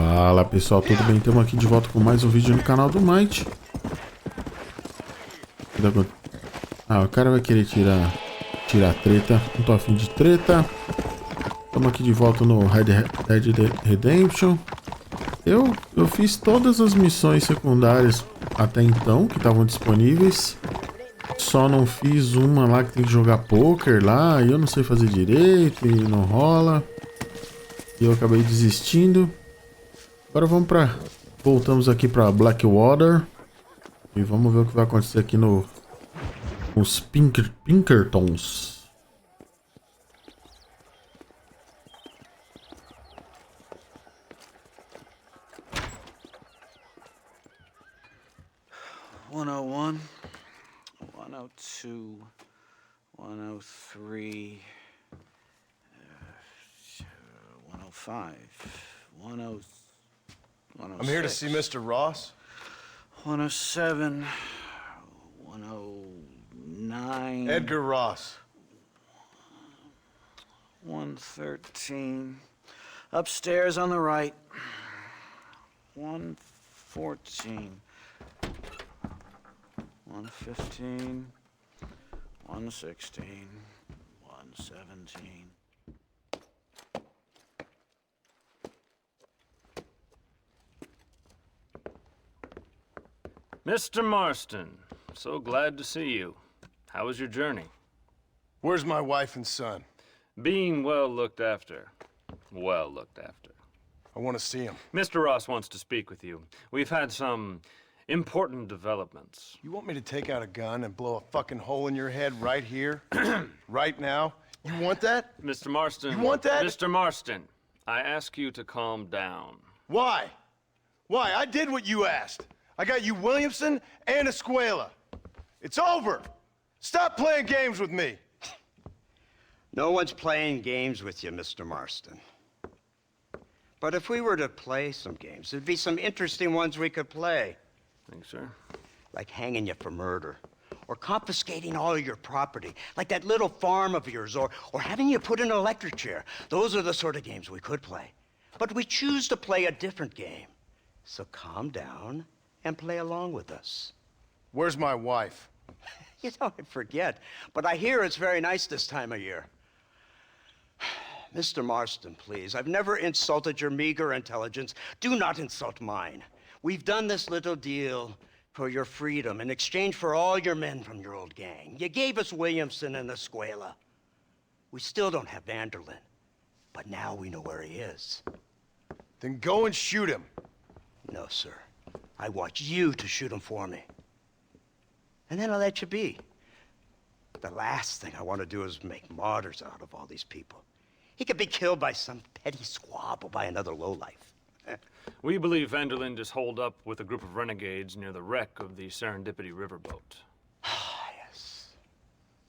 Fala pessoal, tudo bem? Estamos aqui de volta com mais um vídeo no canal do Might. Ah, o cara vai querer tirar treta. Não tô afim de treta. Estamos aqui de volta no Red Dead Redemption. Eu fiz todas as missões secundárias até então que estavam disponíveis. Só não fiz uma lá que tem que jogar poker lá. E eu não sei fazer direito e não rola. E eu acabei desistindo. Agora voltamos aqui para Blackwater. E vamos ver o que vai acontecer aqui nos Pinkertons. One oh one, 102, 103, 105, 106. I'm here to see Mr. Ross. 107, 109. Edgar Ross. 113. Upstairs on the right. 114. 115. 116. 117. Mr. Marston, so glad to see you. How was your journey? Where's my wife and son? Being well looked after. Well looked after. I want to see him. Mr. Ross wants to speak with you. We've had some important developments. You want me to take out a gun and blow a fucking hole in your head right here? Right now? You want that? Mr. Marston. You want that? Mr. Marston, I ask you to calm down. Why? Why? I did what you asked. I got you Williamson and Escuela. It's over. Stop playing games with me. No one's playing games with you, Mr. Marston. But if we were to play some games, there'd be some interesting ones we could play. Thanks, sir. Like hanging you for murder, or confiscating all of your property, like that little farm of yours, or having you put in an electric chair. Those are the sort of games we could play. But we choose to play a different game. So calm down and play along with us. Where's my wife? You know, I forget, but I hear it's very nice this time of year. Mr. Marston, please, I've never insulted your meager intelligence. Do not insult mine. We've done this little deal for your freedom in exchange for all your men from your old gang. You gave us Williamson and Escuela. We still don't have Vanderlyn, but now we know where he is. Then go and shoot him. No, sir. I want you to shoot him for me. And then I'll let you be. The last thing I want to do is make martyrs out of all these people. He could be killed by some petty squabble by another lowlife. We believe Vanderlyn is holed up with a group of renegades near the wreck of the Serendipity riverboat. Ah, yes.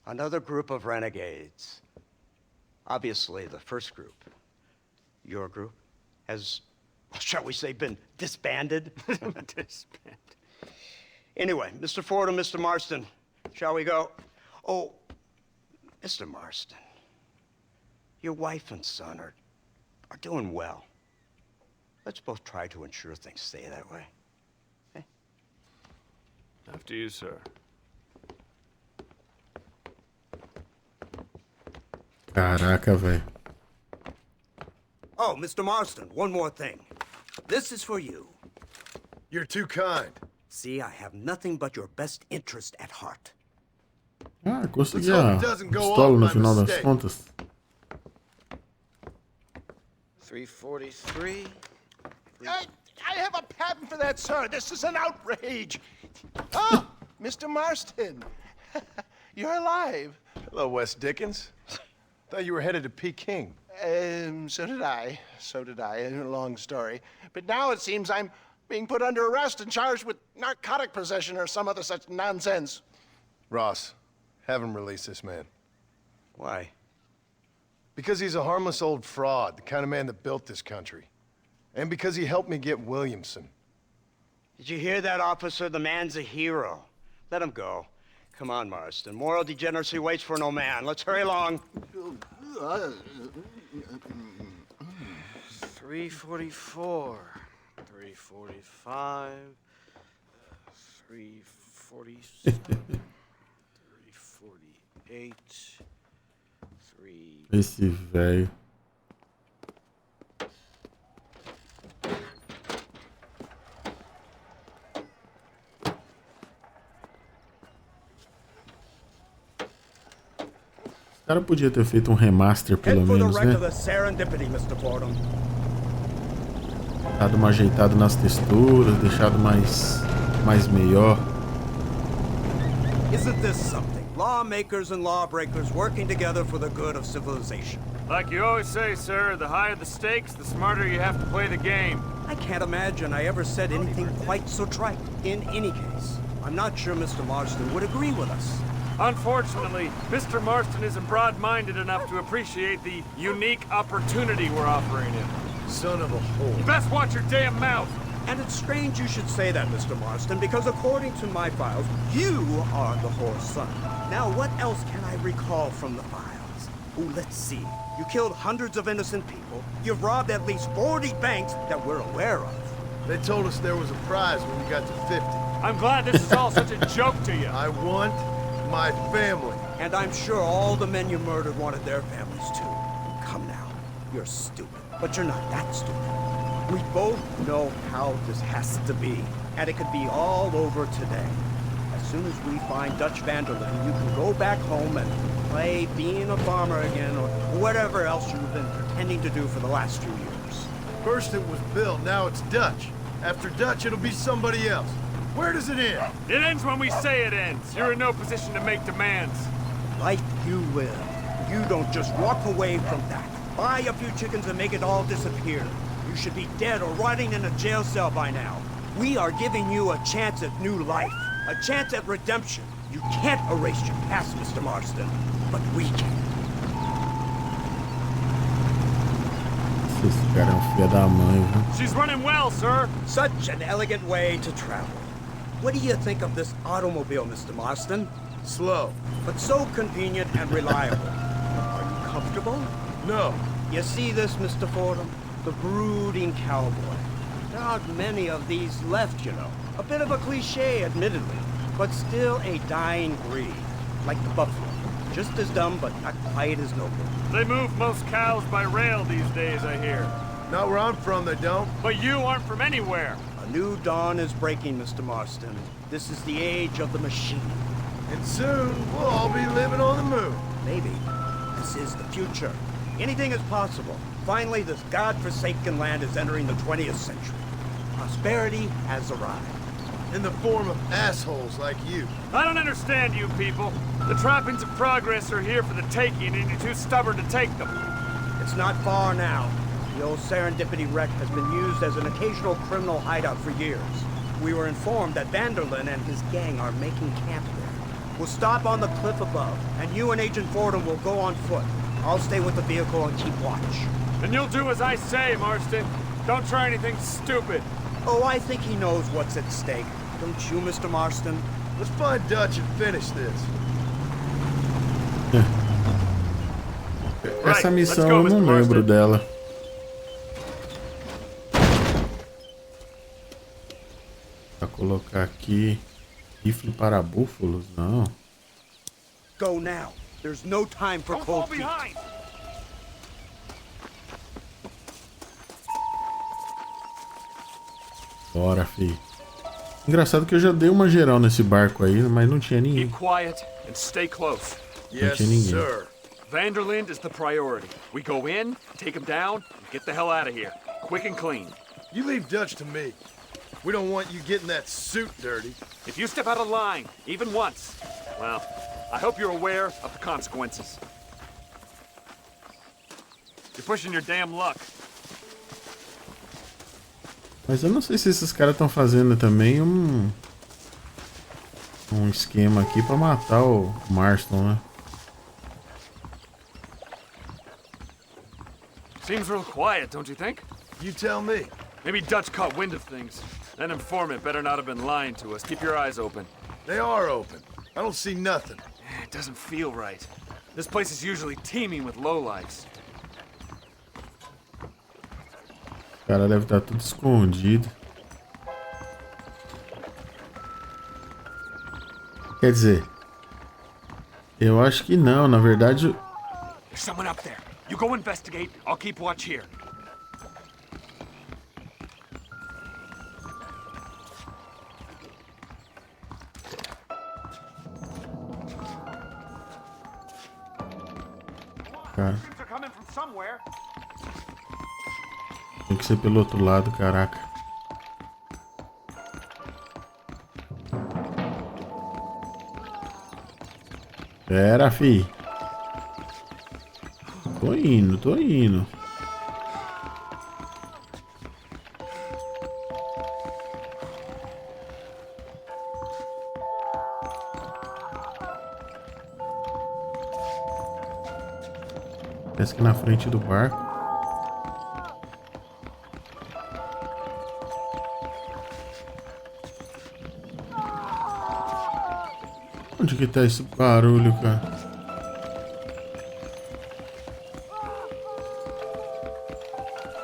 Another group of renegades. Obviously, the first group, your group, has, shall we say, been disbanded? Disbanded. Anyway, Mr. Ford and Mr. Marston, shall we go? Oh, Mr. Marston, your wife and son are doing well. Let's both try to ensure things stay that way. Okay? After you, sir. Caraca, velho. Oh, Mr. Marston, one more thing. This is for you. You're too kind. See, I have nothing but your best interest at heart. Ah, consegui Let's hope a it doesn't go pistola off no by final das mistake. contas. 343. I have a patent for that, sir. This is an outrage. Oh, Mr. Marston. You're alive. Hello, Wes Dickens. Thought you were headed to Peking. So did I. A long story. But now it seems I'm being put under arrest and charged with narcotic possession or some other such nonsense. Ross, have him release this man. Why? Because he's a harmless old fraud, the kind of man that built this country. And because he helped me get Williamson. Did you hear that, officer? The man's a hero. Let him go. Come on, Marston. Moral degeneracy waits for no man. Let's hurry along. 344. 345. 347. 348. 3. Esse velho. O cara podia ter feito um remaster pelo Head for the menos, wreck né? of the Serendipity, Mr. Fordham. Dado uma ajeitada nas texturas, deixado mais melhor. Isn't this something? Lawmakers and lawbreakers working together for the good of civilization. Like you always say, sir, the higher the stakes, the smarter you have to play the game. I can't imagine I ever said anything quite so trite. In any case, I'm not sure Mr. Marston would agree with us. Unfortunately, Mr. Marston isn't broad-minded enough to appreciate the unique opportunity we're offering him. Son of a You whore. best watch your damn mouth. And it's strange you should say that, Mr. Marston, because according to my files, you are the whore's son. Now, what else can I recall from the files? Oh, let's see. You killed hundreds of innocent people. You've robbed at least 40 banks that we're aware of. They told us there was a prize when we got to 50. I'm glad this is all such a joke to you. I want my family. And I'm sure all the men you murdered wanted their families too. Come now, you're stupid, but you're not that stupid. We both know how this has to be, and it could be all over today. As soon as we find Dutch Vanderlyn, you can go back home and play being a farmer again, or whatever else you've been pretending to do for the last few years. First it was Bill, now it's Dutch. After Dutch, it'll be somebody else. Where does it end? It ends when we say it ends. You're in no position to make demands. Like you will. You don't just walk away from that. Buy a few chickens and make it all disappear. You should be dead or rotting in a jail cell by now. We are giving you a chance at new life. A chance at redemption. You can't erase your past, Mr. Marston. But we can. Esse cara é um filho da mãe, viu? She's running well, sir. Such an elegant way to travel. What do you think of this automobile, Mr. Marston? Slow. But so convenient and reliable. Are you comfortable? No. You see this, Mr. Fordham? The brooding cowboy. There aren't many of these left, you know. A bit of a cliche, admittedly, but still a dying breed. Like the buffalo. Just as dumb, but not quite as noble. They move most cows by rail these days, I hear. Not where I'm from, they don't. But you aren't from anywhere. A new dawn is breaking, Mr. Marston. This is the age of the machine. And soon, we'll all be living on the moon. Maybe. This is the future. Anything is possible. Finally, this godforsaken land is entering the 20th century. Prosperity has arrived. In the form of assholes like you. I don't understand you people. The trappings of progress are here for the taking, and you're too stubborn to take them. It's not far now. The old Serendipity wreck has been used as an occasional criminal hideout for years. We were informed that Vanderlyn and his gang are making camp there. We'll stop on the cliff above, and you and Agent Fordham will go on foot. I'll stay with the vehicle and keep watch. And you'll do as I say, Marston. Don't try anything stupid. Oh, I think he knows what's at stake. Don't you, Mr. Marston? Let's find Dutch and finish this. Essa Right, missão let's go, eu não Mr. lembro Marston. dela. Pra colocar aqui rifle para búfalos, não. Go now. There's no time for Don't fall cold feet. behind. Bora, fi. Engraçado que eu já dei uma geral nesse barco aí, mas não tinha ninguém. Keep quiet and stay close. Yes, tinha ninguém. sir. Vanderlyn is the priority. We go in, take him down, and get the hell out of here. Quick and clean. You leave Dutch to me. We don't want you getting that suit dirty. If you step out of line, even once, well, I hope you're aware of the consequences. You're pushing your damn luck. Mas eu não sei se esses caras estão fazendo também um esquema aqui pra matar o Marston, né? Seems real quiet, don't you think? You tell me. Maybe Dutch caught wind of things. That informant better not have been lying to us. Keep your eyes open. They are open. I don't see nothing. It doesn't feel right. This place is usually teeming with lowlifes. Os cara deve estar tudo escondido. Quer dizer, eu acho que não, na verdade. There's someone up there. You go investigate. I'll keep watch here. Cara, They're coming from somewhere. tem que ser pelo outro lado, caraca. Pera, fi. Tô indo, tô indo. Parece que na frente do barco. Onde que tá esse barulho, cara?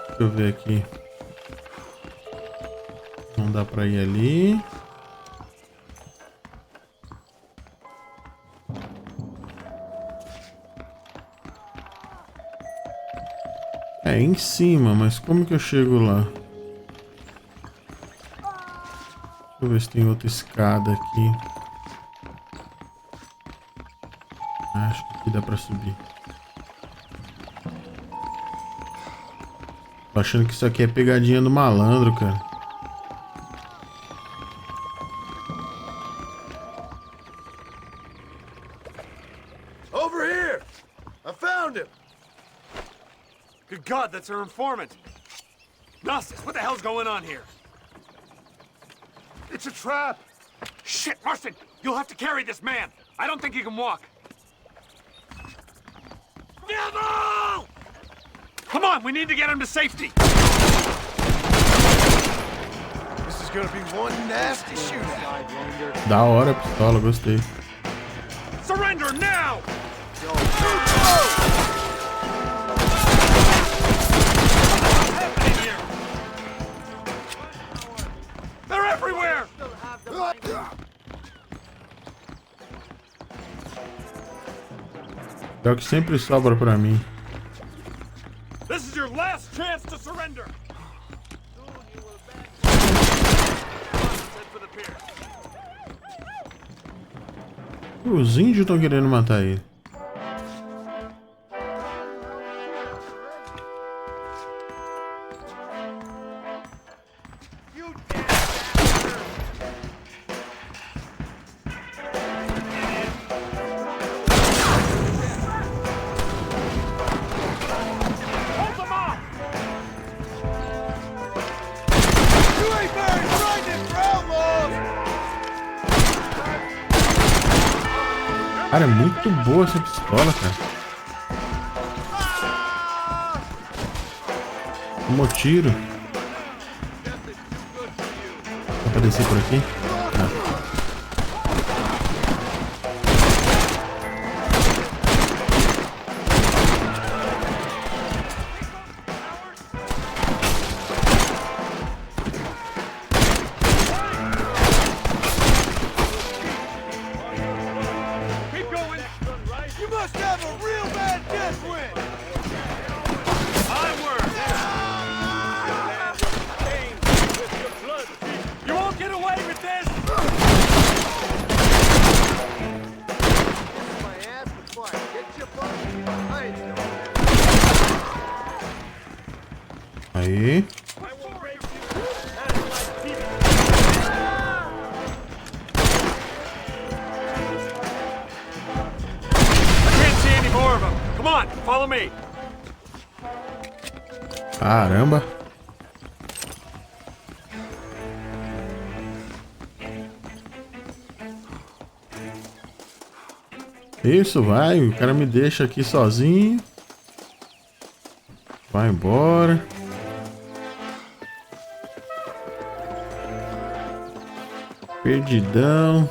Deixa eu ver aqui. Não dá pra ir ali. É em cima, mas como que eu chego lá? Deixa eu ver se tem outra escada aqui. Acho que aqui dá pra subir. Tô achando que isso aqui é pegadinha do malandro, cara. Over here! I found him! Good God, that's our informant. Gnosis, what the hell's going on here? It's a trap! Shit, Marston, you'll have to carry this man. I don't think he can walk. Devil! Come on, we need to get him to safety. This is gonna be one nasty shootout. Da hora a pistola, gostei. Surrender now! They're everywhere! É o que sempre sobra pra mim. This is your last chance to surrender! Os índios estão querendo matar ele. Cara, é muito boa essa pistola, cara. Tomou tiro. Dá pra descer por aqui? Tá. Aí. Caramba. Isso, vai. O cara me deixa aqui sozinho. Vai embora. Perdidão.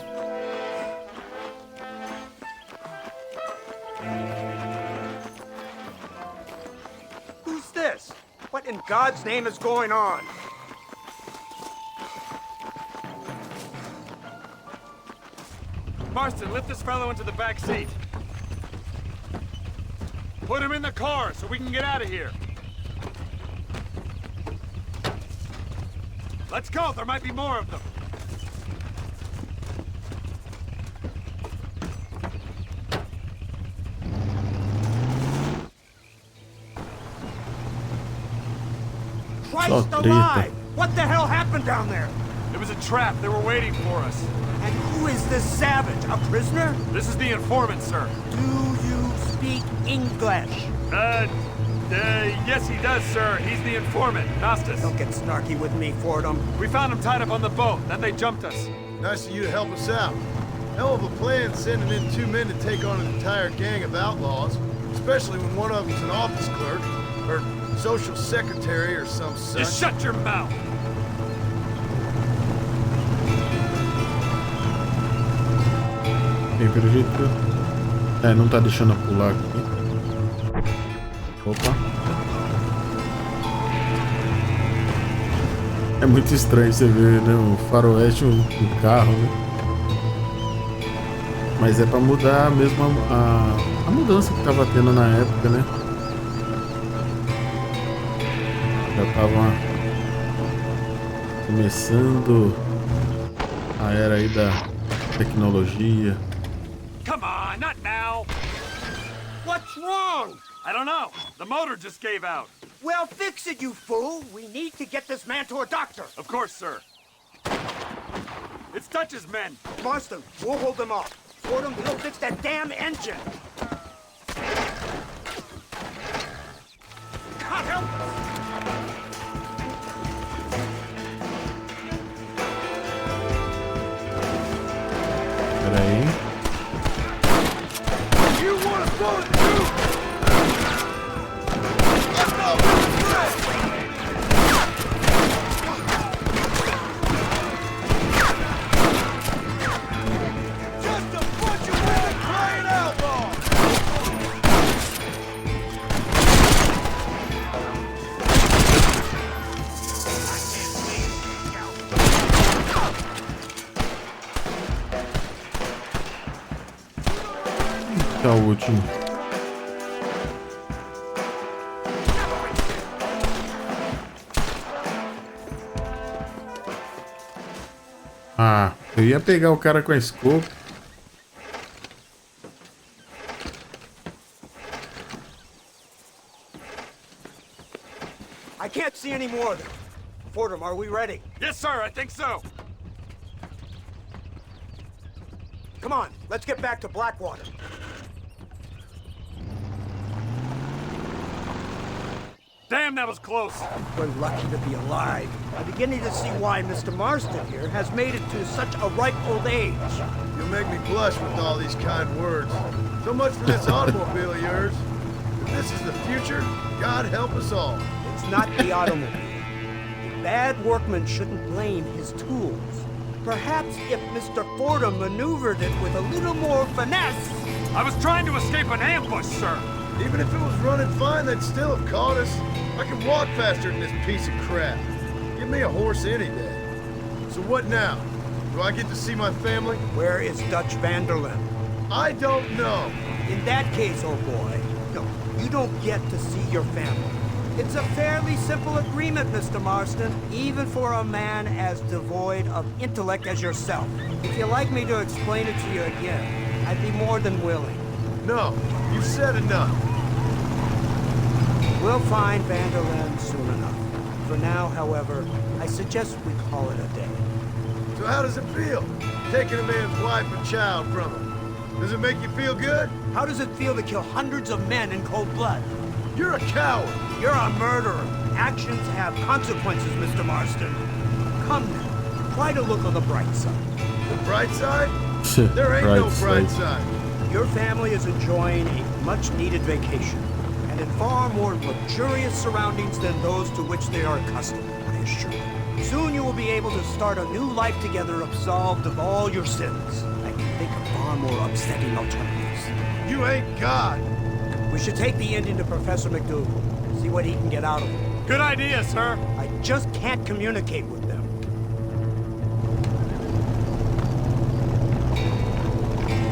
Who's this? What in God's name is going on? Marston, lift this fellow into the back seat. Put him in the car so we can get out of here. Let's go, there might be more of them. Christ alive! What the hell happened down there? It was a trap, they were waiting for us. And who is this savage? A prisoner? This is the informant, sir. Do you speak English? Yes he does, sir. He's the informant, Nostus. Don't get snarky with me, Fordham. We found him tied up on the boat, then they jumped us. Nice of you to help us out. Hell of a plan sending in 2 men to take on an entire gang of outlaws, especially when one of them's an office clerk, or social secretary, or some such. Just shut your mouth! Bem, pelo jeito que... É, não tá deixando eu pular aqui. Opa. É muito estranho você ver, né, um faroeste, um carro, né? Mas é pra mudar mesmo a mudança que tava tendo na época, né? Já tava começando a era aí da tecnologia. Come on, not now! What's wrong? I don't know. The motor just gave out. Well, fix it, you fool. We need to get this man to a doctor. Of course, sir. It's Dutch's men. Marston, we'll hold them off. Fordham, he'll fix that damn engine. God help us! Pera aí. You want to throw it too? Let's go! Just a bunch of women crying outlaws! Tá o último. Ah, eu ia pegar o cara com a escopa. I can't see any more of them. Fordham, are we ready? Yes, sir, I think so. Come on, let's get back to Blackwater. Damn, that was close. We're lucky to be alive. I'm beginning to see why Mr. Marston here has made it to such a ripe old age. You'll make me blush with all these kind words. So much for this automobile of yours. If this is the future, God help us all. It's not the automobile. The bad workman shouldn't blame his tools. Perhaps if Mr. Fordham maneuvered it with a little more finesse. I was trying to escape an ambush, sir. Even if it was running fine, they'd still have caught us. I can walk faster than this piece of crap. Give me a horse any day. So what now? Do I get to see my family? Where is Dutch Vanderlyn? I don't know. In that case, old boy, no, you don't get to see your family. It's a fairly simple agreement, Mr. Marston, even for a man as devoid of intellect as yourself. If you'd like me to explain it to you again, I'd be more than willing. No, you've said enough. We'll find Vanderlyn soon enough. For now, however, I suggest we call it a day. So how does it feel, taking a man's wife and child from him? Does it make you feel good? How does it feel to kill hundreds of men in cold blood? You're a coward. You're a murderer. Actions have consequences, Mr. Marston. Come now, try to look on the bright side. The bright side? There ain't no bright side. Your family is enjoying a much-needed vacation, and in far more luxurious surroundings than those to which they are accustomed, I assure you. Soon you will be able to start a new life together, absolved of all your sins. I can think of far more upsetting alternatives. You ain't God. We should take the Indian to Professor McDougal, see what he can get out of him. Good idea, sir. I just can't communicate with them.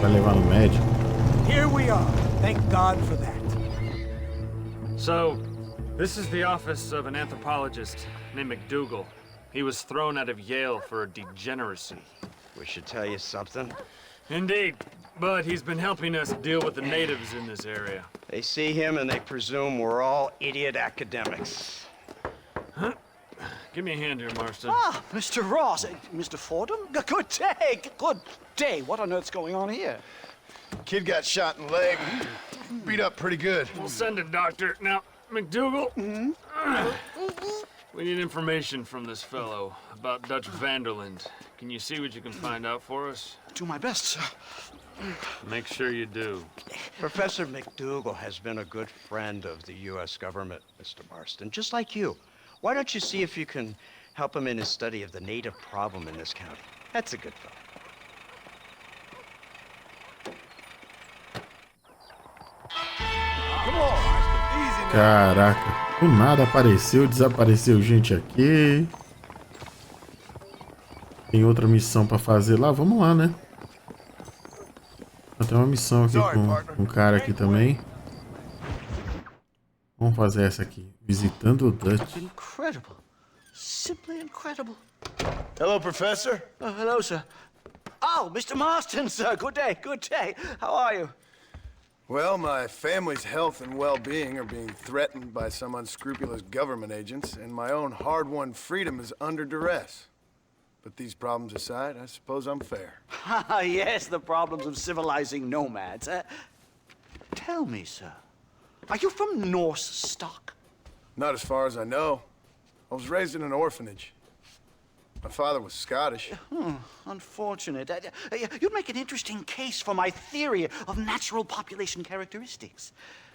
Vai levar no médico. Here we are. Thank God for that. So, this is the office of an anthropologist named McDougal. He was thrown out of Yale for degeneracy. We should tell you something. Indeed, but he's been helping us deal with the natives in this area. They see him and they presume we're all idiot academics. Give me a hand here, Marston. Ah, Mr. Ross. Mr. Fordham? Good day. Good day. What on earth's going on here? Kid got shot in the leg. Beat up pretty good. We'll send a doctor. Now, McDougal, we need information from this fellow about Dutch Vanderland. Can you see what you can find out for us? Do my best, sir. Make sure you do. Professor McDougal has been a good friend of the U.S. government, Mr. Marston, just like you. Why don't you see if you can help him in his study of the native problem in this county? That's a good fellow. Caraca, do nada apareceu, desapareceu gente aqui. Tem outra missão pra fazer lá, vamos lá, né? Tem uma missão aqui com um cara aqui também. Vamos fazer essa aqui, visitando o Dutch. Incredible. Simply incredible. Hello, Professor. Oh, hello, sir. Oh, Mr. Marston, sir. Good day. Good day. How are you? Well, my family's health and well-being are being threatened by some unscrupulous government agents, and my own hard-won freedom is under duress. But these problems aside, I suppose I'm fair. Yes, the problems of civilizing nomads. Tell me, sir, are you from Norse stock? Not as far as I know. I was raised in an orphanage. My father was Scottish. Unfortunate. You'd make an interesting case for my theory of natural population characteristics.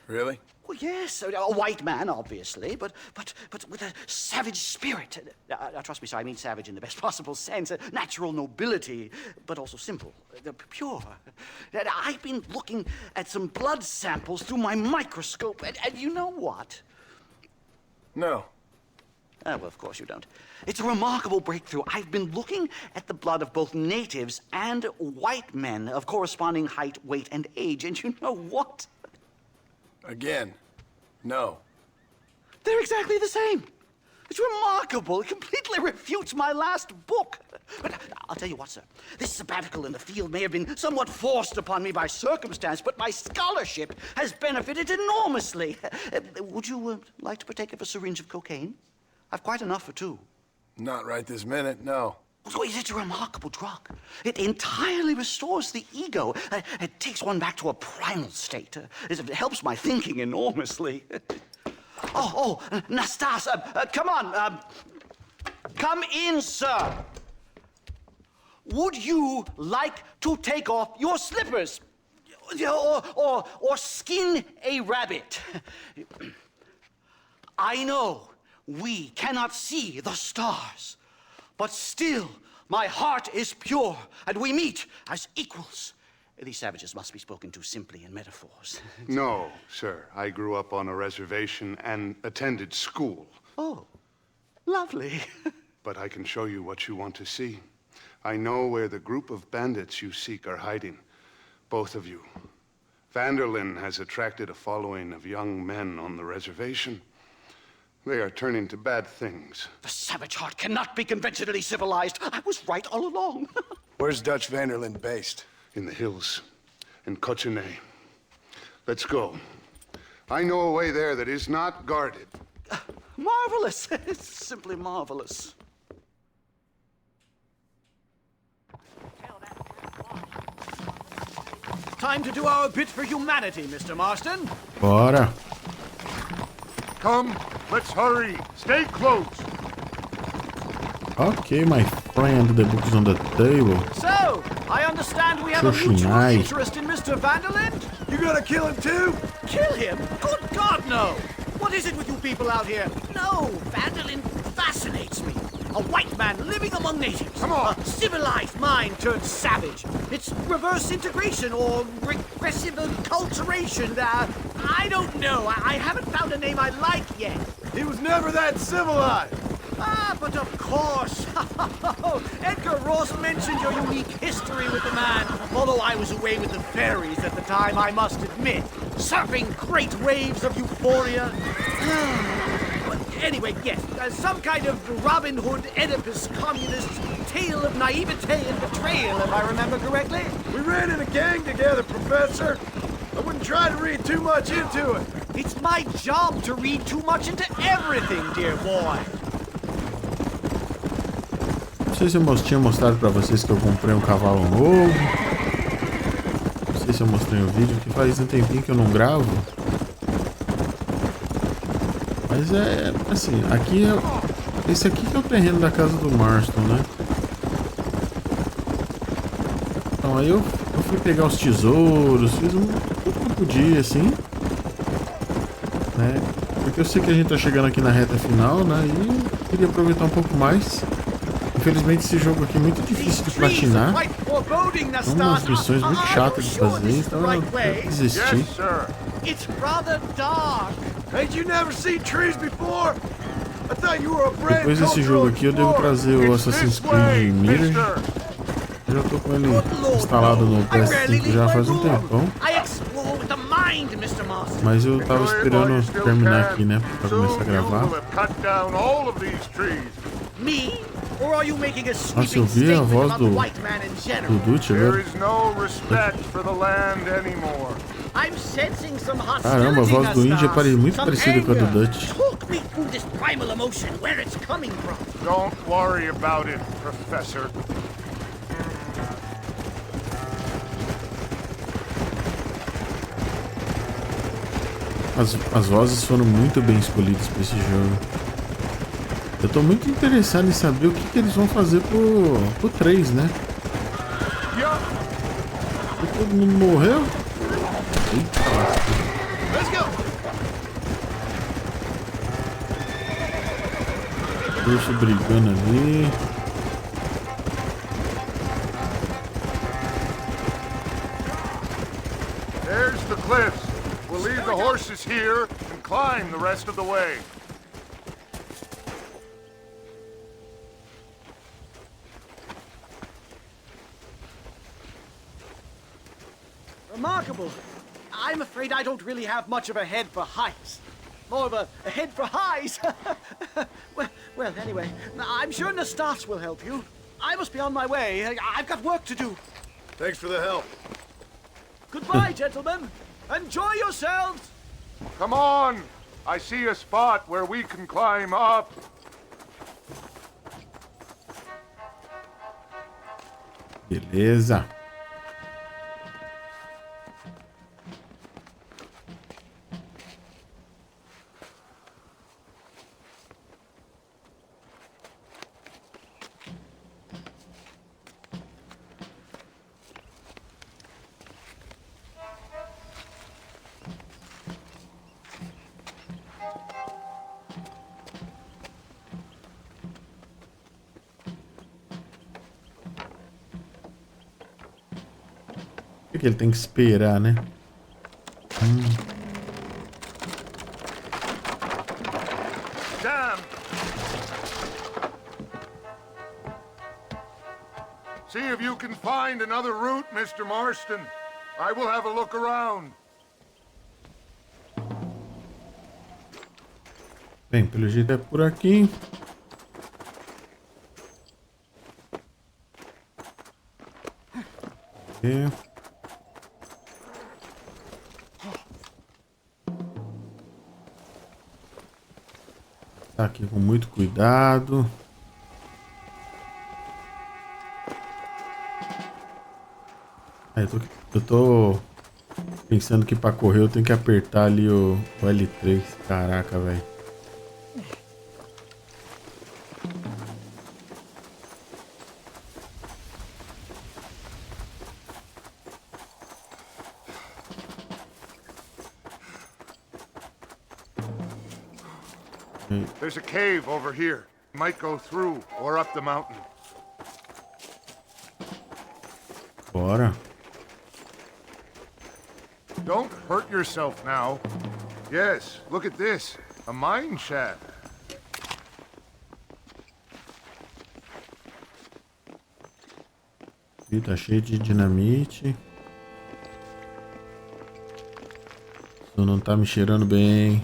Really? Well, yes, a white man, obviously, but with a savage spirit. Trust me, sir, I mean savage in the best possible sense. Natural nobility, but also simple, pure. I've been looking at some blood samples through my microscope, and you know what? No. Well, of course you don't. It's a remarkable breakthrough. I've been looking at the blood of both natives and white men of corresponding height, weight, and age, and you know what? Again, no. They're exactly the same. It's remarkable. It completely refutes my last book. But I'll tell you what, sir. This sabbatical in the field may have been somewhat forced upon me by circumstance, but my scholarship has benefited enormously. Would you like to partake of a syringe of cocaine? I've quite enough for two. Not right this minute, no. Oh, it's a remarkable drug. It entirely restores the ego. It takes one back to a primal state. It helps my thinking enormously. Nastas, come on. Come in, sir. Would you like to take off your slippers? Or skin a rabbit? I know we cannot see the stars, but still my heart is pure, and we meet as equals. These savages must be spoken to simply in metaphors. No, sir. I grew up on a reservation and attended school. Oh, lovely. But I can show you what you want to see. I know where the group of bandits you seek are hiding. Both of you. Vanderlyn has attracted a following of young men on the reservation. They are turning to bad things. The savage heart cannot be conventionally civilized. I was right all along. Where's Dutch Vanderlyn based? In the hills, in Cochene. Let's go. I know a way there that is not guarded. Marvelous. It's simply marvelous. Time to do our bit for humanity, Mr. Marston. Bora. Come, let's hurry. Stay close. Okay, my friend, the book is on the table. So, I understand we have a mutual Nice. interest in Mr. Vanderland? You gonna kill him too? Kill him? Good God, no! What is it with you people out here? No, Vanderland fascinates me. A white man living among natives. Come on. A civilized mind turned savage. It's reverse integration or regressive acculturation. I don't know. I haven't found a name I like yet. He was never that civilized. Ah, but of course. Edgar Ross mentioned your unique history with the man, although I was away with the fairies at the time, I must admit, surfing great waves of euphoria. But anyway, yes, some kind of Robin Hood, Oedipus, communist tale of naivete and betrayal, if I remember correctly. We ran in a gang together, Professor. I wouldn't try to read too much into it. It's my job to read too much into everything, dear boy. Não sei se eu tinha mostrado pra vocês que eu comprei um cavalo novo. Não sei se eu mostrei no vídeo, que faz um tempinho que eu não gravo. Mas é assim, aqui é... Esse aqui que é o terreno da casa do Marston, né? Então aí eu fui pegar os tesouros, fiz tudo que eu podia, assim. Né? Porque eu sei que a gente tá chegando aqui na reta final, né? E eu queria aproveitar um pouco mais. Infelizmente esse jogo aqui é muito difícil de platinar. São umas missões muito chatas de fazer, então eu desisti. Depois desse jogo aqui eu devo trazer o Assassin's Creed Mirror. Eu já tô com ele instalado no PS5 já faz um tempão. Mas eu tava esperando terminar aqui, né? Pra começar a gravar. Nossa, eu vi a voz do Dutch agora. Caramba, a voz do Indy é muito parecida com a do Dutch. Don't worry about it, Professor. As vozes foram muito bem escolhidas para esse jogo. Eu tô muito interessado em saber o que eles vão fazer pro 3, né? Todo mundo morreu? Eita, urso brigando ali. There's the cliffs. We'll leave the horses here and climb the rest of the way. Remarkable. I'm afraid I don't really have much of a head for heights. More of a head for highs. well, anyway, I'm sure Nastas will help you. I must be on my way. I've got work to do. Thanks for the help. Goodbye, gentlemen. Enjoy yourselves. Come on! I see a spot where we can climb up. Beleza. Que ele tem que esperar, né? Damn! See if you can find another route, Mr. Marston. I will have a look around. Bem, pelo jeito é por aqui. Tá aqui com muito cuidado. Eu tô pensando que pra correr eu tenho que apertar ali o L3. Caraca, velho. There's a cave over here. Might go through or up the mountain. Bora. Don't hurt yourself now. Yes, look at this. A mine shaft. Ih, tá cheio de dinamite. Isso não tá me cheirando bem.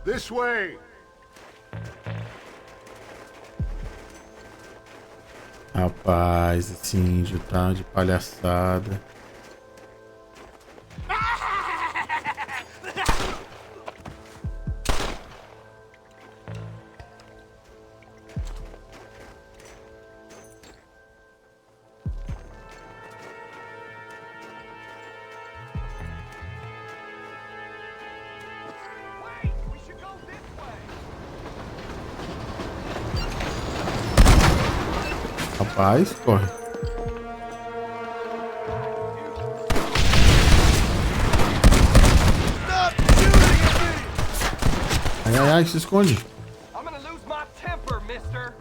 This way. Rapaz, esse índio tá de palhaçada. Rapaz, corre. Ai, ai, ai, se esconde. I'm gonna lose my temper, mister.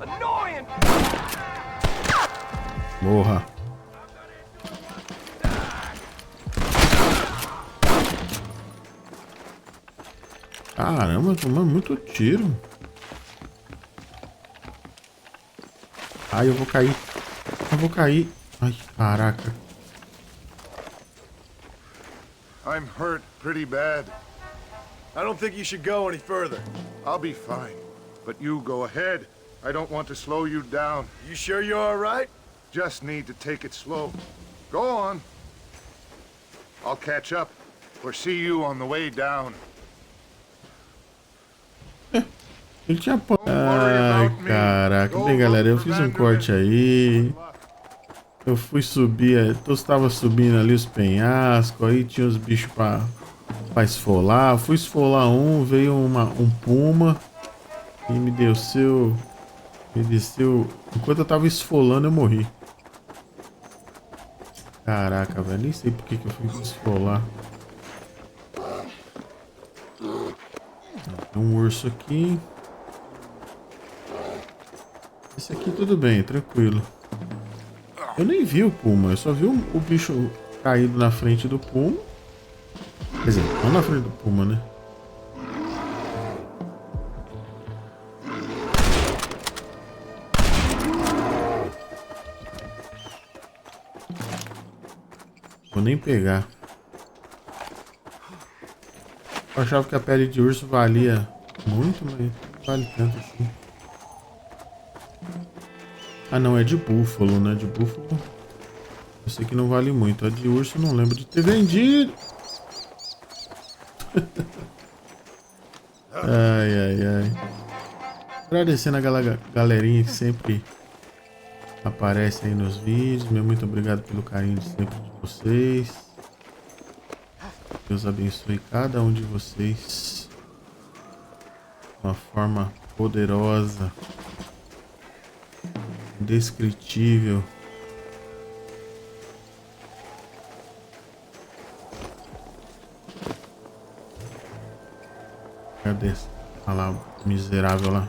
Annoying. Morra. Caramba, tomando muito tiro. Ai, eu vou cair. Eu vou cair. Ai, caraca. I'm hurt pretty bad. I don't think you should go any further. I'll be fine. But you go ahead. I don't want to slow you down. You sure you're all right? Just need to take it slow. Go on. I'll catch up or see you on the way down. Ele tinha... Ai, caraca. Bem, galera, eu fiz um corte aí. Eu fui subir... Eu estava subindo ali os penhascos. Aí tinha os bichos pra esfolar. Fui esfolar um. Veio um puma. E me desceu... Enquanto eu tava esfolando, eu morri. Caraca, velho. Nem sei por que eu fui esfolar. Tem um urso aqui. Esse aqui tudo bem, tranquilo. Eu nem vi o puma, eu só vi o bicho caído na frente do puma. Quer dizer, não na frente do puma, né? Vou nem pegar. Eu achava que a pele de urso valia muito, mas não vale tanto assim. Ah não, é de búfalo, né? De búfalo eu sei que não vale muito. A de urso eu não lembro de ter vendido. Ai, ai, ai. Agradecendo a galerinha que sempre aparece aí nos vídeos. Meu muito obrigado pelo carinho de sempre de vocês. Deus abençoe cada um de vocês de uma forma poderosa, indescritível. Cadê? Olha lá, o miserável lá.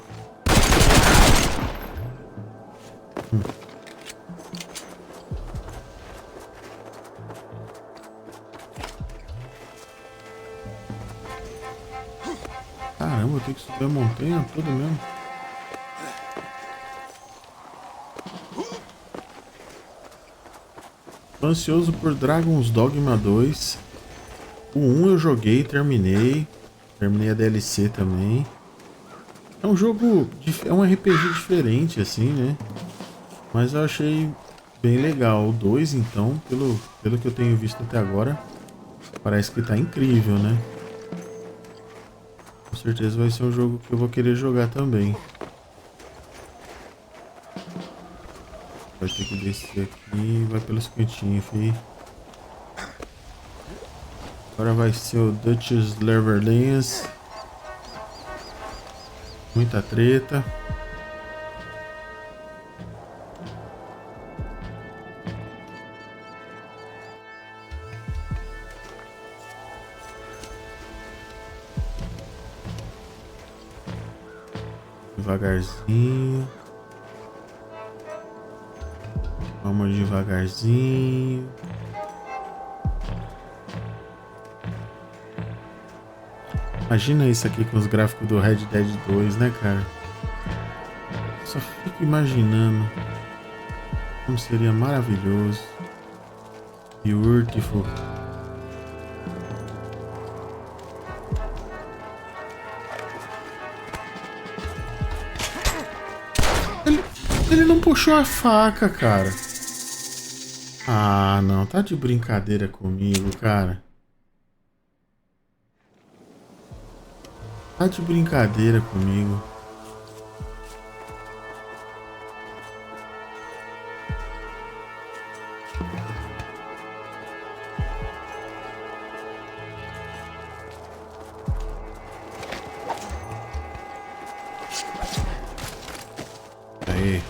Caramba, eu tenho que subir a montanha toda mesmo. Tô ansioso por Dragon's Dogma 2. O 1 eu joguei, terminei. Terminei a DLC também. É um jogo, é um RPG diferente assim, né? Mas eu achei bem legal. O 2 então, pelo que eu tenho visto até agora, parece que tá incrível, né? Com certeza vai ser um jogo que eu vou querer jogar também. Vai ter que descer aqui e vai pelos cantinhos, fi. Agora vai ser o Dutch's Leverlands. Muita treta. Devagarzinho. Vamos devagarzinho. Imagina isso aqui com os gráficos do Red Dead 2, né, cara? Só fico imaginando como seria maravilhoso. Beautiful. Ele não puxou a faca, cara. Ah, não. Tá de brincadeira comigo, cara. Tá de brincadeira comigo. Aí.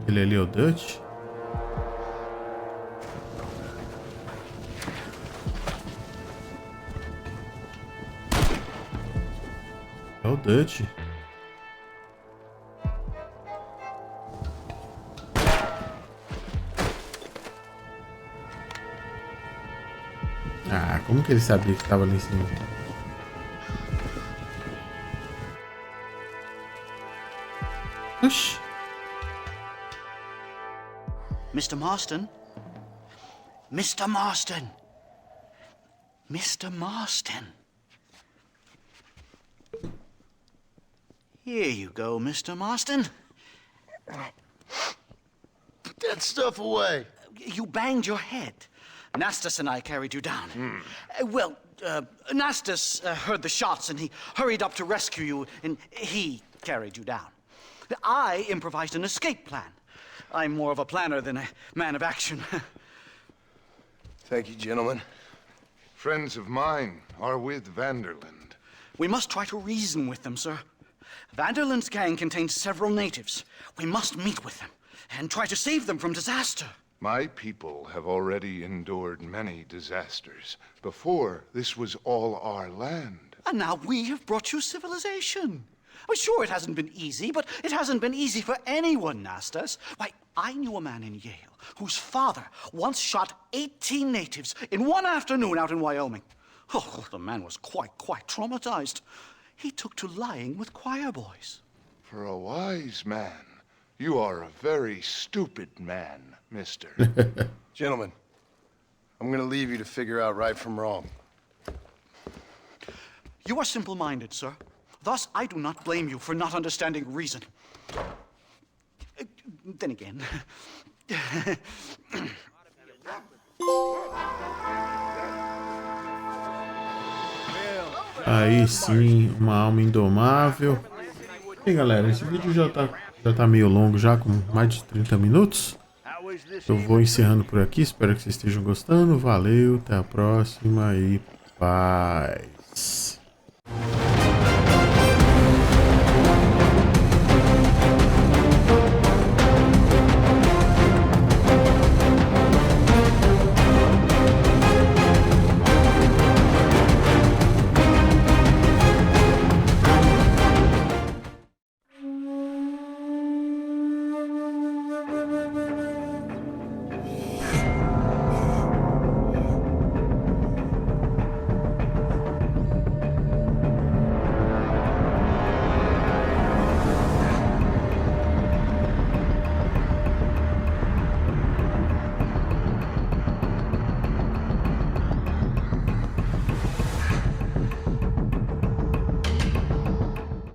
Ele ali é o Dutch? É o Dutch. Ah, como que ele sabia que estava ali em cima? Oxi. Mr. Marston? Mr. Marston? Mr. Marston? Here you go, Mr. Marston. Put that stuff away. You banged your head. Nastas and I carried you down. Nastas heard the shots and he hurried up to rescue you, and he carried you down. I improvised an escape plan. I'm more of a planner than a man of action. Thank you, gentlemen. Friends of mine are with Vanderland. We must try to reason with them, sir. Vanderland's gang contains several natives. We must meet with them and try to save them from disaster. My people have already endured many disasters. Before, this was all our land. And now we have brought you civilization. Well, sure, it hasn't been easy, but it hasn't been easy for anyone, Nastas. Why, I knew a man in Yale whose father once shot 18 natives in one afternoon out in Wyoming. Oh, the man was quite traumatized. He took to lying with choir boys. For a wise man, you are a very stupid man, mister. Gentlemen, I'm gonna leave you to figure out right from wrong. You are simple-minded, sir. Thus, I do not blame you for not understanding reason. Then again... Aí sim, uma alma indomável. E galera, esse vídeo já tá meio longo, já com mais de 30 minutos. Eu vou encerrando por aqui, espero que vocês estejam gostando. Valeu, até a próxima e bye.